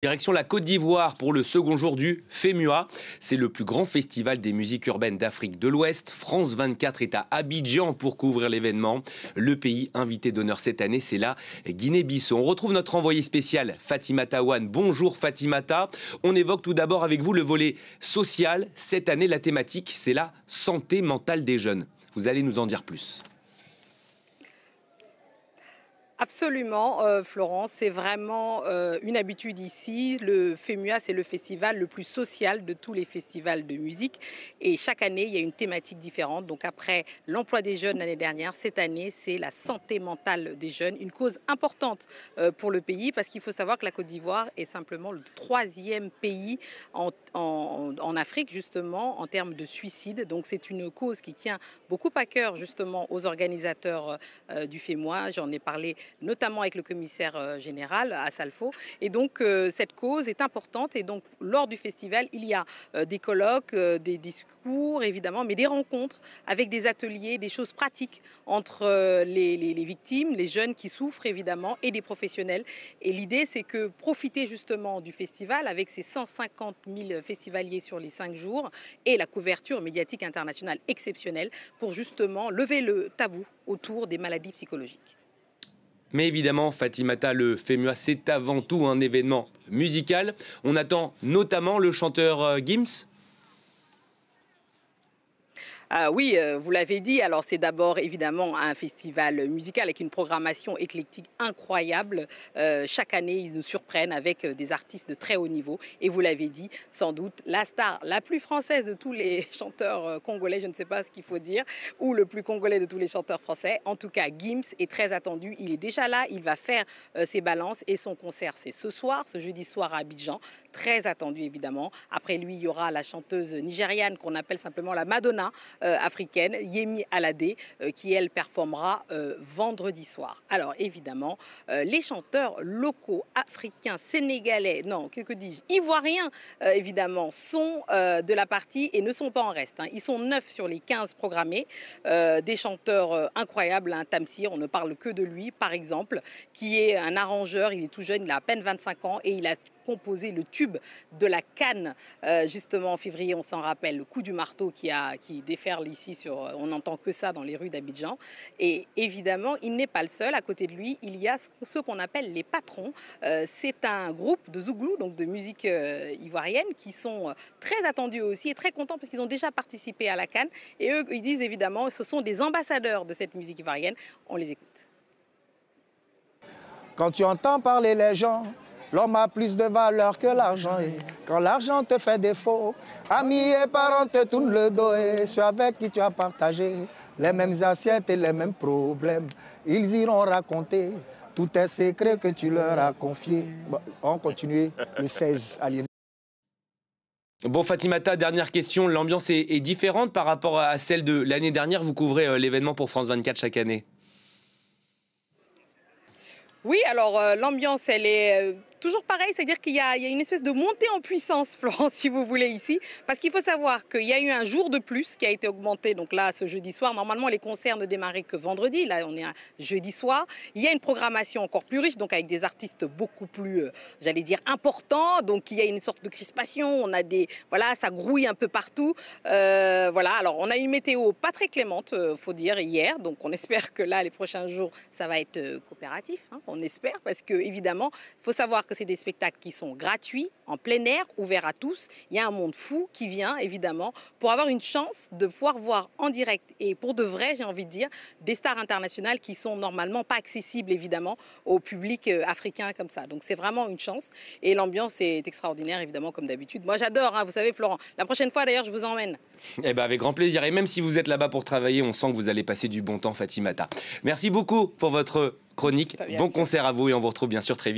Direction la Côte d'Ivoire pour le second jour du FEMUA. C'est le plus grand festival des musiques urbaines d'Afrique de l'Ouest. France 24 est à Abidjan pour couvrir l'événement. Le pays invité d'honneur cette année, c'est la Guinée-Bissau. On retrouve notre envoyé spécial, Fatimata Wane. Bonjour Fatimata. On évoque tout d'abord avec vous le volet social. Cette année, la thématique, c'est la santé mentale des jeunes. Vous allez nous en dire plus. Absolument, Florence, c'est vraiment une habitude ici. Le FEMUA, c'est le festival le plus social de tous les festivals de musique. Et chaque année, il y a une thématique différente. Donc après l'emploi des jeunes l'année dernière, cette année, c'est la santé mentale des jeunes. Une cause importante pour le pays parce qu'il faut savoir que la Côte d'Ivoire est simplement le 3e pays en Afrique, justement, en termes de suicide. Donc c'est une cause qui tient beaucoup à cœur, justement, aux organisateurs du FEMUA. J'en ai parlé notamment avec le commissaire général à Salfo. Et donc, cette cause est importante. Et donc, lors du festival, il y a des colloques, des discours, évidemment, mais des rencontres avec des ateliers, des choses pratiques entre les victimes, les jeunes qui souffrent, évidemment, et des professionnels. Et l'idée, c'est que profiter justement du festival avec ses 150 000 festivaliers sur les 5 jours et la couverture médiatique internationale exceptionnelle pour justement lever le tabou autour des maladies psychologiques. Mais évidemment, Fatimata, le FEMUA, c'est avant tout un événement musical. On attend notamment le chanteur Gims. Oui, vous l'avez dit, alors c'est d'abord évidemment un festival musical avec une programmation éclectique incroyable. Chaque année, ils nous surprennent avec des artistes de très haut niveau. Et vous l'avez dit, sans doute, la star la plus française de tous les chanteurs congolais, je ne sais pas ce qu'il faut dire, ou le plus congolais de tous les chanteurs français. En tout cas, Gims est très attendu. Il est déjà là, il va faire ses balances et son concert, c'est ce soir, ce jeudi soir à Abidjan. Très attendu, évidemment. Après lui, il y aura la chanteuse nigériane qu'on appelle simplement la Madonna, africaine, Yemi Alade, qui elle performera vendredi soir. Alors évidemment, les chanteurs locaux, africains, sénégalais, non, que dis-je, ivoiriens, évidemment, sont de la partie et ne sont pas en reste. Hein. Ils sont 9 sur les 15 programmés, des chanteurs incroyables, hein, Tamsir, on ne parle que de lui, par exemple, qui est un arrangeur, il est tout jeune, il a à peine 25 ans et il a composé le tube de la Cannes, justement en février, on s'en rappelle, le coup du marteau qui déferle ici, on n'entend que ça dans les rues d'Abidjan. Et évidemment, il n'est pas le seul. À côté de lui, il y a ce qu'on appelle les patrons. C'est un groupe de zouglou, donc de musique ivoirienne, qui sont très attendus aussi et très contents parce qu'ils ont déjà participé à la Cannes. Et eux, ils disent évidemment, ce sont des ambassadeurs de cette musique ivoirienne. On les écoute. Quand tu entends parler les gens, l'homme a plus de valeur que l'argent. Et quand l'argent te fait défaut, amis et parents te tournent le dos. Et ceux avec qui tu as partagé les mêmes assiettes et les mêmes problèmes, ils iront raconter tous tes secrets que tu leur as confiés. Bon, on continue le 16 à Lille. Bon, Fatimata, dernière question. L'ambiance est différente par rapport à celle de l'année dernière. Vous couvrez l'événement pour France 24 chaque année. Oui, alors l'ambiance, elle est toujours pareil, c'est-à-dire qu'il y a une espèce de montée en puissance, Florence, si vous voulez, ici. Parce qu'il faut savoir qu'il y a eu un jour de plus qui a été augmenté. Donc là, ce jeudi soir, normalement, les concerts ne démarraient que vendredi. Là, on est un jeudi soir. Il y a une programmation encore plus riche, donc avec des artistes beaucoup plus, j'allais dire, importants. Donc il y a une sorte de crispation. On a voilà, ça grouille un peu partout. Voilà, alors on a une météo pas très clémente, faut dire, hier. Donc on espère que là, les prochains jours, ça va être coopératif. Hein, on espère, parce que évidemment, il faut savoir que c'est des spectacles qui sont gratuits, en plein air, ouverts à tous. Il y a un monde fou qui vient, évidemment, pour avoir une chance de pouvoir voir en direct, et pour de vrai, j'ai envie de dire, des stars internationales qui sont normalement pas accessibles, évidemment, au public africain comme ça. Donc c'est vraiment une chance. Et l'ambiance est extraordinaire, évidemment, comme d'habitude. Moi, j'adore, hein, vous savez, Florent. La prochaine fois, d'ailleurs, je vous emmène. Eh ben, avec grand plaisir. Et même si vous êtes là-bas pour travailler, on sent que vous allez passer du bon temps, Fatimata. Merci beaucoup pour votre chronique. Bon concert à vous et on vous retrouve bien sûr très vite.